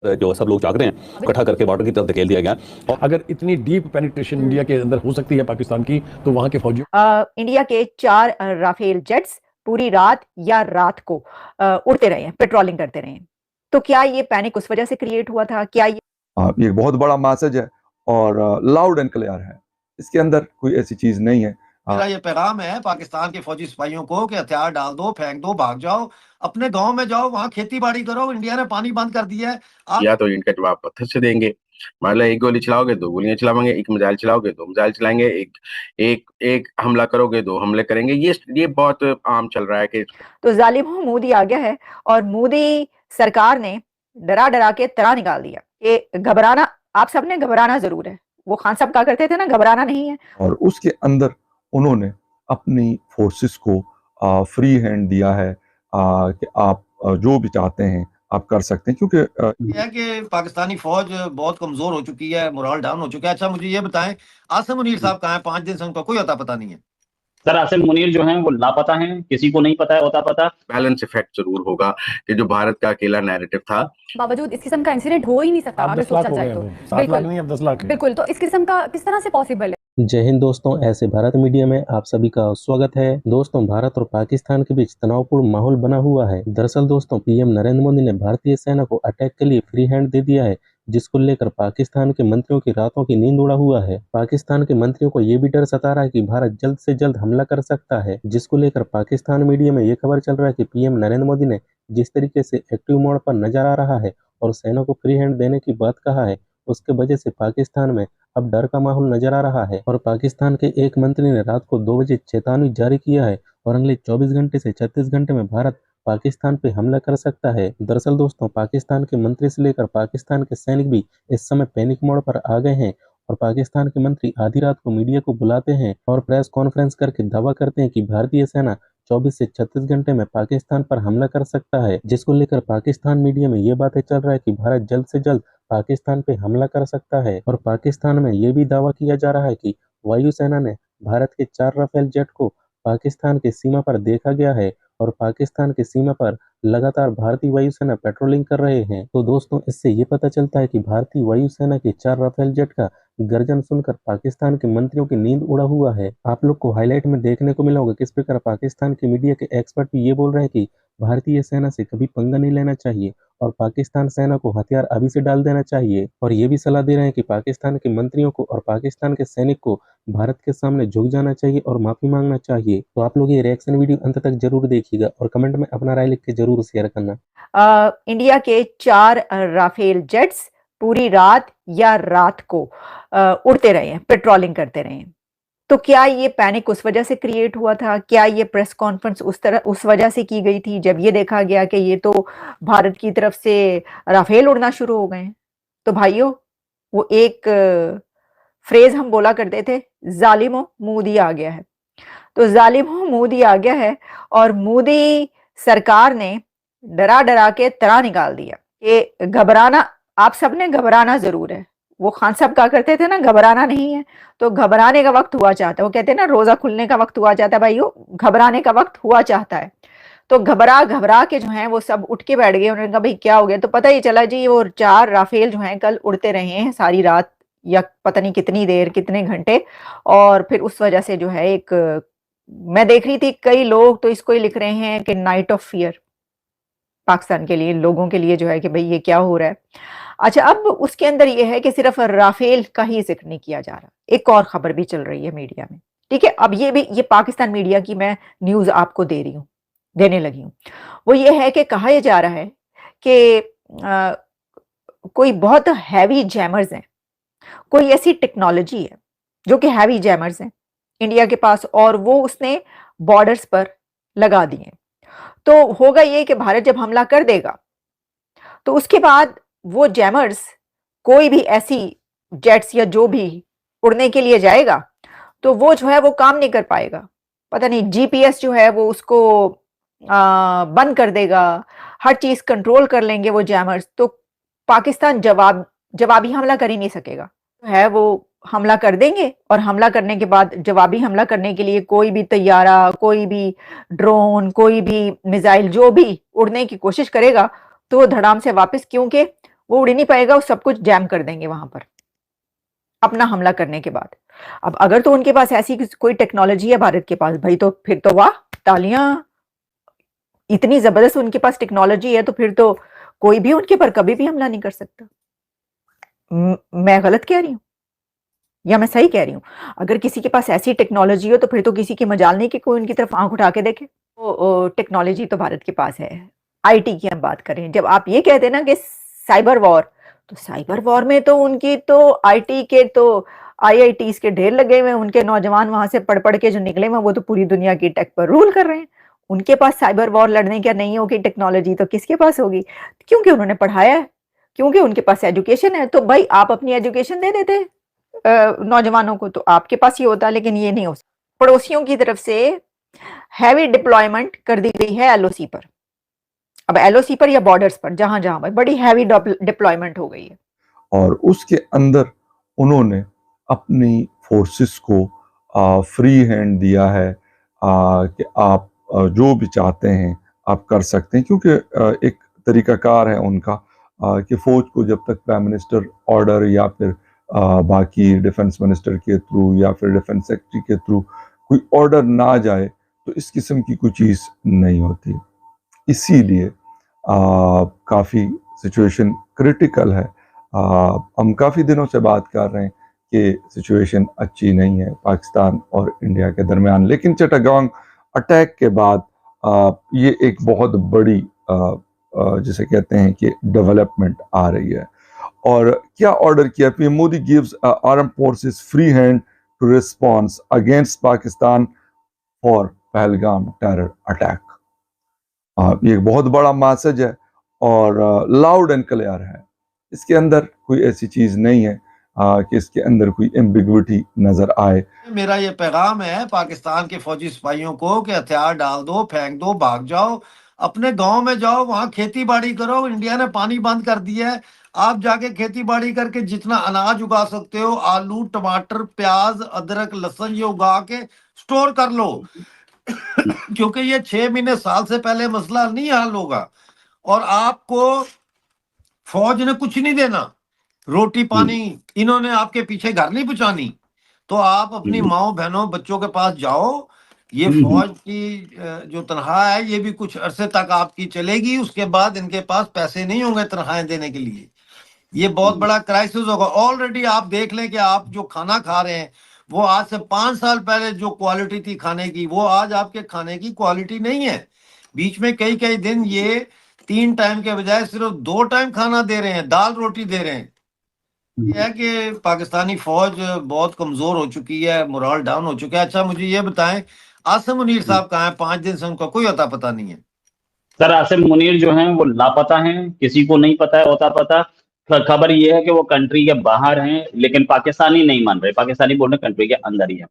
जो सब लोग चाह रहे हैं इकट्ठा करके बॉर्डर की तरफ धकेल दिया गया। और अगर इतनी डीप पेनिट्रेशन इंडिया के अंदर हो सकती है पाकिस्तान की, तो वहां के फौजियों इंडिया के 4 राफेल जेट्स पूरी रात या रात को उड़ते रहे हैं, पेट्रोलिंग करते रहे हैं। तो क्या ये पैनिक उस वजह से क्रिएट हुआ था? क्या ये बहुत बड़ा मैसेज है और लाउड एंड क्लियर है, इसके अंदर कोई ऐसी चीज नहीं है। मेरा ये पैगाम है पाकिस्तान के फौजी सिपाहियों को कि हथियार डाल दो, फेंक दो, भाग जाओ, अपने गांव में जाओ, वहां खेती बाड़ी करो। इंडिया ने पानी बंद कर दिया है। या तो इनका जवाब पत्थर से देंगे, मान लो एक गोली चलाओगे 2 गोलियां चलाएंगे, एक मिसाइल चलाओगे 2 मिसाइल चलाएंगे, एक हमला करोगे 2 हमले करेंगे। ये बहुत आम चल रहा है कि तो जालिम मोदी आ गया है और मोदी सरकार ने डरा डरा के तरा निकाल दिया। ये घबराना, आप सबने घबराना जरूर है। वो खान साहब कहा करते थे ना, घबराना नहीं है। और उसके अंदर उन्होंने अपनी फोर्सेस को फ्री हैंड दिया है कि आप जो भी चाहते हैं आप कर सकते हैं, क्योंकि यह है कि पाकिस्तानी फौज बहुत कमजोर हो चुकी है, मोरल डाउन हो चुका है। अच्छा, मुझे ये बताएं, आसिम मुनीर साहब कहाँ हैं? 5 दिन से उनका कोई अता पता नहीं है। सर, आसिम मुनीर जो हैं वो लापता हैं, किसी को नहीं पता है होता पता। बैलेंस इफेक्ट जरूर होगा कि जो भारत का अकेला नैरेटिव था, बावजूद इस किस्म का इंसिडेंट हो ही नहीं सकता अगर सोचा जाए तो। 7 लाख नहीं, अब 10 लाख है। बिल्कुल, तो इस किस्म का किस तरह से पॉसिबल है? जय हिंद दोस्तों, ऐसे भारत मीडिया में आप सभी का स्वागत है। दोस्तों, भारत और पाकिस्तान के बीच तनावपूर्ण माहौल बना हुआ है। दरअसल दोस्तों, पीएम नरेंद्र मोदी ने भारतीय सेना को अटैक के लिए फ्री हैंड दे दिया है, जिसको लेकर पाकिस्तान के मंत्रियों की रातों की नींद उड़ा हुआ है। पाकिस्तान के मंत्रियों को ये भी डर सता रहा है कि भारत जल्द से जल्द हमला कर सकता है, जिसको लेकर पाकिस्तान मीडिया में ये खबर चल रहा है कि पीएम नरेंद्र मोदी ने जिस तरीके से एक्टिव मोड पर नजर आ रहा है और सेना को फ्री हैंड देने की बात कहा है, उसके वजह से पाकिस्तान में अब डर का माहौल नजर आ रहा है। और पाकिस्तान के एक मंत्री ने रात को 2 बजे चेतावनी जारी किया है और अगले 24 घंटे से 36 घंटे में भारत पाकिस्तान पे हमला कर सकता है। दरअसल दोस्तों, पाकिस्तान के मंत्री से लेकर पाकिस्तान के सैनिक भी इस समय पैनिक मोड पर आ गए हैं और पाकिस्तान के मंत्री आधी रात को मीडिया को बुलाते हैं और प्रेस कॉन्फ्रेंस करके दावा करते हैं कि भारतीय सेना 24 से 36 घंटे में पाकिस्तान पर हमला कर सकता है, जिसको लेकर पाकिस्तान मीडिया में ये बातें चल रहा है कि भारत जल्द से जल्द पाकिस्तान पे हमला कर सकता है। और पाकिस्तान में ये भी दावा किया जा रहा है कि वायुसेना ने भारत के 4 राफेल जेट को पाकिस्तान की सीमा पर देखा गया है और पाकिस्तान की सीमा पर लगातार भारतीय वायुसेना पेट्रोलिंग कर रहे हैं। तो दोस्तों, इससे ये पता चलता है कि भारतीय वायुसेना के 4 राफेल जेट का गर्जन सुनकर पाकिस्तान के मंत्रियों की नींद उड़ा हुआ है। आप लोग को हाईलाइट में देखने को मिला होगा किस प्रकार पाकिस्तान के मीडिया के एक्सपर्ट भी ये बोल रहे हैं कि भारतीय सेना से कभी पंगा नहीं लेना चाहिए और पाकिस्तान सेना को हथियार अभी से डाल देना चाहिए। और ये भी सलाह दे रहे हैं कि पाकिस्तान के मंत्रियों को और पाकिस्तान के सैनिक को भारत के सामने झुक जाना चाहिए और माफी मांगना चाहिए। तो आप लोग ये रिएक्शन वीडियो अंत तक जरूर देखिएगा और कमेंट में अपना राय लिख के जरूर शेयर करना। इंडिया के 4 राफेल जेट्स पूरी रात या रात को उड़ते रहे हैं, पेट्रोलिंग करते रहे हैं। तो क्या ये पैनिक उस वजह से क्रिएट हुआ था? क्या ये प्रेस कॉन्फ्रेंस उस वजह से की गई थी जब ये देखा गया कि ये तो भारत की तरफ से राफेल उड़ना शुरू हो गए हैं? तो भाइयों, वो एक फ्रेज हम बोला करते थे, जालिमो मोदी आ गया है। तो जालिमो मोदी आ गया है और मोदी सरकार ने डरा डरा के तरा निकाल दिया। ये घबराना, आप सबने घबराना जरूर है। वो खान साहब कहा करते थे ना, घबराना नहीं है। तो घबराने का वक्त हुआ चाहता है। वो कहते हैं ना, रोजा खुलने का वक्त हुआ चाहता है। भाइयों, घबराने का वक्त हुआ चाहता है। तो घबरा घबरा के जो है वो सब उठ के बैठ गए। उन्होंने कहा भाई क्या हो गया? तो पता ही चला जी, वो 4 राफेल जो हैं कल उड़ते रहे हैं सारी रात या पता नहीं कितनी देर, कितने घंटे। और फिर उस वजह से जो है एक, मैं देख रही थी कई लोग तो इसको ही लिख रहे हैं कि नाइट ऑफ फियर पाकिस्तान के लिए, लोगों के लिए जो है कि भाई ये क्या हो रहा है। अच्छा, अब उसके अंदर ये है कि सिर्फ राफेल का ही जिक्र नहीं किया जा रहा, एक और खबर भी चल रही है मीडिया में। ठीक है, अब ये पाकिस्तान मीडिया की मैं न्यूज आपको देने लगी हूँ। वो ये है कि कहा यह जा रहा है कि कोई बहुत हैवी जैमर्स हैं, कोई ऐसी टेक्नोलॉजी है जो कि हैवी जैमर्स हैं इंडिया के पास और वो उसने बॉर्डर्स पर लगा दिए। तो होगा ये कि भारत जब हमला कर देगा तो उसके बाद वो जैमर्स, कोई भी ऐसी जेट्स या जो भी उड़ने के लिए जाएगा तो वो जो है वो काम नहीं कर पाएगा। पता नहीं जीपीएस जो है वो उसको बंद कर देगा, हर चीज कंट्रोल कर लेंगे वो जैमर्स। तो पाकिस्तान जवाबी हमला कर ही नहीं सकेगा। है वो हमला कर देंगे और हमला करने के बाद जवाबी हमला करने के लिए कोई भी तैयारा, कोई भी ड्रोन, कोई भी मिसाइल जो भी उड़ने की कोशिश करेगा तो वो धड़ाम से वापस, क्योंकि वो उड़ ही नहीं पाएगा, वो सब कुछ जैम कर देंगे वहां पर अपना हमला करने के बाद। अब अगर तो उनके पास ऐसी कोई टेक्नोलॉजी है भारत के पास, भाई तो फिर तो वाह, तालियां, इतनी जबरदस्त उनके पास टेक्नोलॉजी है तो फिर तो कोई भी उनके पर कभी भी हमला नहीं कर सकता। मैं गलत कह रही हूं या मैं सही कह रही हूं? अगर किसी के पास ऐसी टेक्नोलॉजी हो तो फिर तो किसी की मजाल नहीं कि कोई उनकी तरफ आंख उठा के देखे। तो टेक्नोलॉजी तो भारत के पास है। आईटी की हम बात करें, जब आप ये कहते हैं ना कि साइबर वॉर, तो साइबर वॉर में तो उनकी तो आईटी के तो आईआईटीज के ढेर लगे हुए हैं, उनके नौजवान वहां से पढ़ के जो निकले हुए वो तो पूरी दुनिया की टेक पर रूल कर रहे हैं। उनके पास साइबर वॉर लड़ने क्या नहीं होगी टेक्नोलॉजी, तो किसके पास होगी? क्योंकि उन्होंने पढ़ाया है, क्योंकि उनके पास एजुकेशन है। तो भाई आप अपनी एजुकेशन दे देते नौजवानों को तो आपके पास ही होता, लेकिन ये नहीं हो सकता। पड़ोसियों की तरफ से हैवी डिप्लॉयमेंट कर दी गई है एलओसी पर। अब एलओसी पर या बॉर्डर्स पर, जहां जहां भाई बड़ी हैवी डिप्लॉयमेंट हो गई है। और उसके अंदर उन्होंने अपनी फोर्सेस को फ्री हैंड दिया है कि आप जो भी चाहते हैं आप कर सकते हैं, क्योंकि एक तरीकाकार है उनका कि फौज को जब तक प्राइम मिनिस्टर ऑर्डर या फिर बाकी डिफेंस मिनिस्टर के थ्रू या फिर डिफेंस सेक्रेटरी के थ्रू कोई ऑर्डर ना जाए तो इस किस्म की कोई चीज़ नहीं होती। इसीलिए काफ़ी सिचुएशन क्रिटिकल है। हम काफ़ी दिनों से बात कर रहे हैं कि सिचुएशन अच्छी नहीं है पाकिस्तान और इंडिया के दरमियान, लेकिन चिटागोंग अटैक के बाद ये एक बहुत बड़ी जिसे कहते हैं कि डेवलपमेंट आ रही है। और क्या ऑर्डर किया PM Modi gives arm forces free hand to response against Pakistan for Pahalgam terror attack. ये एक बहुत बड़ा मैसेज है और लाउड एंड क्लियर है। इसके अंदर कोई ऐसी चीज नहीं है कि इसके अंदर कोई एम्बिग्विटी नजर आए। मेरा ये पैगाम है पाकिस्तान के फौजी सिपाहियों को कि हथियार डाल दो, फेंक दो, भाग जाओ, अपने गांव में जाओ, वहां खेती बाड़ी करो। इंडिया ने पानी बंद कर दिया है, आप जाके खेती बाड़ी करके जितना अनाज उगा सकते हो, आलू, टमाटर, प्याज, अदरक, लहसुन, ये उगा के स्टोर कर लो क्योंकि ये 6 महीने साल से पहले मसला नहीं हल होगा। और आपको फौज ने कुछ नहीं देना, रोटी पानी इन्होंने आपके पीछे घर नहीं पहुंचानी। तो आप अपनी माओ बहनों बच्चों के पास जाओ। ये फौज की जो तनख्वाह है ये भी कुछ अरसे तक आपकी चलेगी, उसके बाद इनके पास पैसे नहीं होंगे तनख्वाहें देने के लिए। ये बहुत बड़ा क्राइसिस होगा। ऑलरेडी आप देख लें कि आप जो खाना खा रहे हैं वो आज से 5 साल पहले जो क्वालिटी थी खाने की, वो आज आपके खाने की क्वालिटी नहीं है। बीच में कई कई दिन ये 3 टाइम के बजाय सिर्फ 2 टाइम खाना दे रहे हैं, दाल रोटी दे रहे हैं। यह है कि पाकिस्तानी फौज बहुत कमजोर हो चुकी है, मोरल डाउन हो चुका है। अच्छा मुझे ये बताएं, आसिम मुनीर साहब कहाँ हैं? 5 दिन से उनका कोई अता पता नहीं है। सर आसिम मुनीर जो हैं वो लापता हैं, किसी को नहीं पता है होता पता। खबर ये है कि वो कंट्री के बाहर हैं, लेकिन पाकिस्तानी नहीं मान रहे, पाकिस्तानी बोल रहे कंट्री के अंदर ही है।